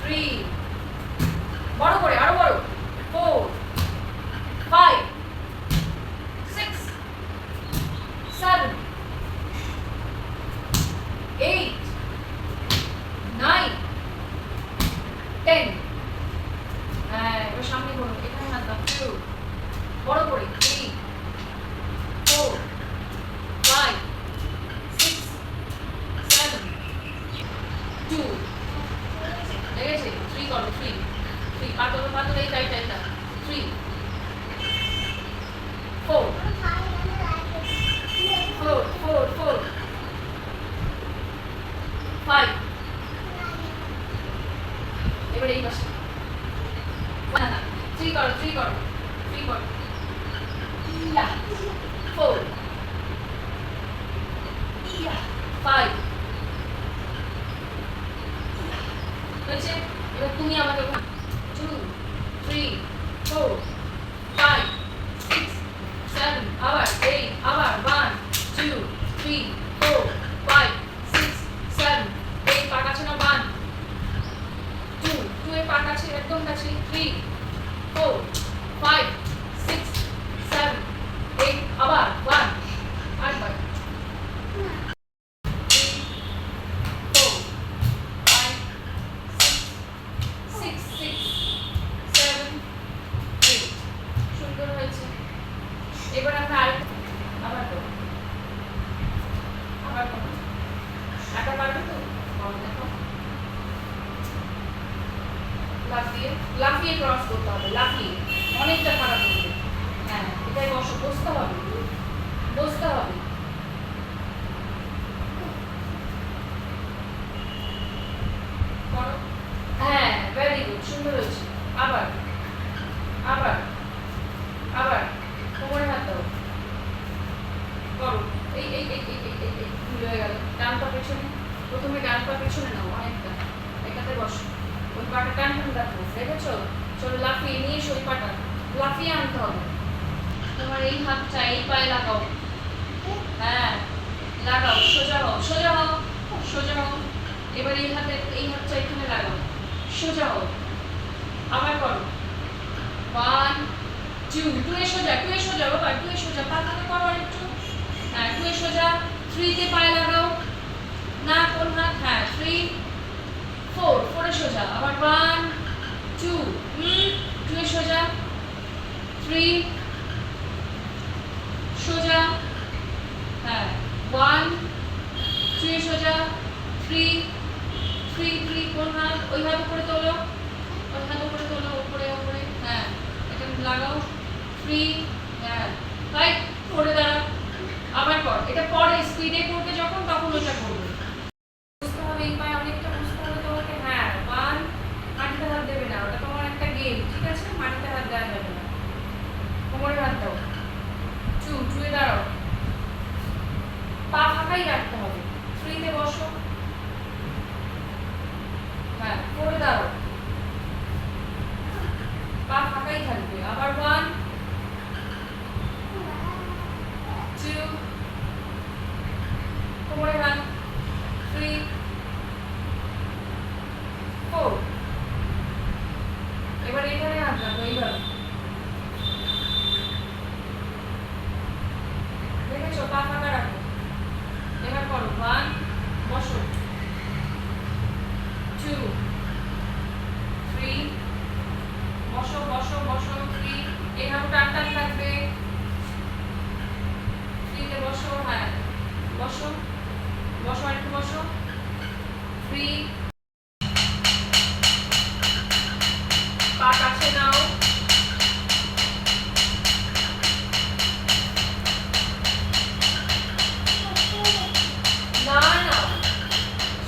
3 বড় করে আরো বড় 4 5 6 7 8 9 10 হ্যাঁ এবার সামনে করো এখানে হাত দাও 2 বড় করে 3 4 5 6 7 2 লেগেছে 3 করো 3 পাতল এই টাইটটা 3 4 5 এবারে এই পাশে 3 করো 3 করো 4 5 হচ্ছে এবার তুমি আমাকে 2 3 4 5 6 7 আবার 8 আবার 1 2 3 4 5 6 7 8 পা কাছে না 1 2 এর পা কাছে একদম কাছে 3 4 5 6 7 8 আবার 1 আরেকবার 6 7 8 সুন্দর হয়েছে এবার আমরা আবার করব একা পারবে তো দেখো লাফিয়ে ক্রস করতে হবে লাফিয়ে অনেকটা খারাপ হবে হ্যাঁ এটাই বসতে হবে করো হ্যাঁ ভেরি গুড সুন্দর হয়েছে আবার কোমরে হাত দাও করো এই ভুল হয়ে গেল ডান পা পেছনে প্রথমে ডান পা পেছনে নাও অনেকটা এটাতে বসো ওই পাটা টান রাখো দেখেছো চলো লাফিয়ে নিয়ে এসো ওই পাটা লাফিয়ে আনতে হবে তোমার এই হাতটা এই পায়ে লাগাও হ্যাঁ লাগাও সোজা হও এবার এই হাতটা এখানে লাগাও সোজা হও আবার করো 1 2 টু এ সোজা বাবা টু এ সোজা পাতাতে করো আরেকটু হ্যাঁ টু এ সোজা 3 তে পায়ে লাগাও না কোন হাত হ্যাঁ 3 4 এ সোজা আবার 1 2 টু এ সোজা 3 সোজা হ্যাঁ 1 2 এ সোজা 3 কোন হাত ওই হাত উপরে তোলো উপরে হ্যাঁ এটা লাগাও 3 হ্যাঁ রাইট করে দাঁড়াও আবার কর এটা পরে স্পিডে করবে যখন তখন ওটা করবে বুঝতে হবে এই পায়ে অনেকটা বুঝতে হবে তোমাকে হ্যাঁ 1 মাটিতে হাত দেবে না ওটা তোমার একটা গেম ঠিক আছে মাটিতে হাত দেওয়া যাবে না কোমরে হাত দাও 2 এ দাঁড়াও পা ফাঁকাই রাখতে হবে 3 তে বসো হ্যাঁ 4 এ দাঁড়াও পা ফাঁকাই থাকবে আবার 1 2 কোমরে হাত 3 4 এবার এখানে হাত রাখো এইভাবে দেখেছো পা ফাঁকা রাখো এবার করো 1 বসো 2 3 বসো 3 এই হাতটা টান থাকবে 3 তে বসো হ্যাঁ বসো একটু বসো 3 পা কাছে নাও না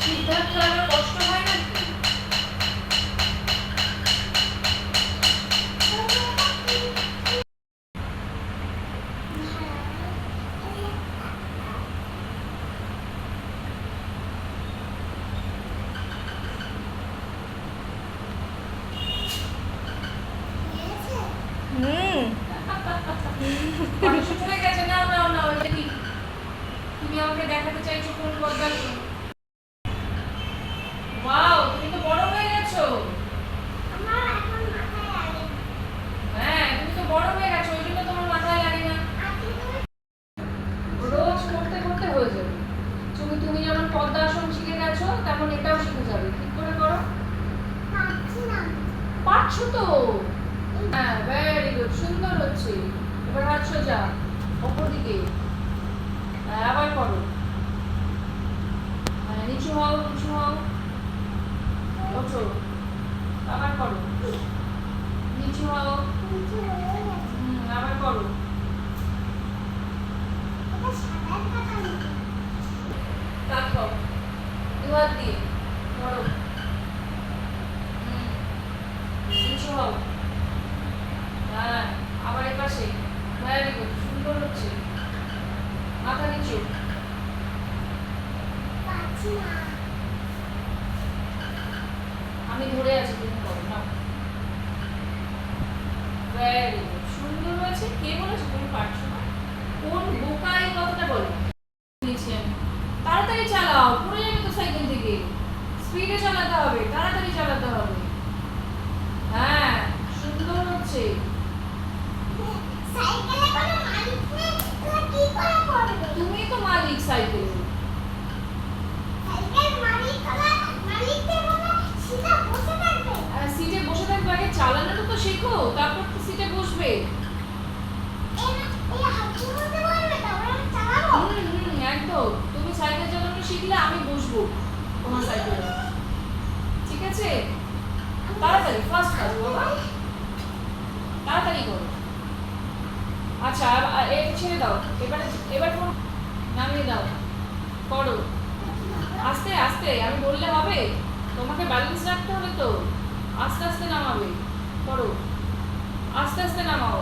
সিদ্ধার্থ আমার কষ্ট হয় নাকি চলে গেছে না ওইটা কি তুমি আমাকে দেখাতে চাইছো কোন পদ্মাসন ওয়াও তুমি পারছো তো। হ্যাঁ, ভেরি গুড, সুন্দর হচ্ছে। এবার হাত সোজা ওপর দিকে। হ্যাঁ, আবার করো। হ্যাঁ, নিচু হও, নিচু হও। ওঠো, আবার করো। নিচু হও। আবার করো। কাত হও, দু হাত দিয়ে ধরো। নিচু হও। হ্যাঁ, আবার এপাশে। ভেরি গুড, সুন্দর হচ্ছে। মাথা নিচু। আমি ধরে আছি, তুমি করো না। ভেরি গুড, সুন্দর হয়েছে। কে বলেছে তুমি পারছো না? কোন বোকা এই কথাটা বলো? নিয়েছি আমি। তাড়াতাড়ি চালাও, পড়ে যাবে তো সাইকেল থেকে। স্পিডে চালাতে হবে, তাড়াতাড়ি চালাতে হবে। হ্যাঁ, সুন্দর হচ্ছে। তুমি তো মালিক সাইকেল। সিটে বসে থাকবে, আগে চালানোটা তো শেখো, তারপর তো সিটে বসবে। একদম। তুমি সাইকেল চালানো শিখলে আমি বসবো তোমার সাইকেলে। ঠিক আছে? তাড়াতাড়ি, ফাস্ট ফাস্ট বাবা, তাড়াতাড়ি করো। আচ্ছা, ছেড়ে দাও। এবার এবার ফোন নামিয়ে দাও। করো আস্তে আস্তে, আমি বললে হবে? তোমাকে ব্যালেন্স রাখতে হবে তো। আস্তে আস্তে নামাবে। করো, আস্তে আস্তে নামাও।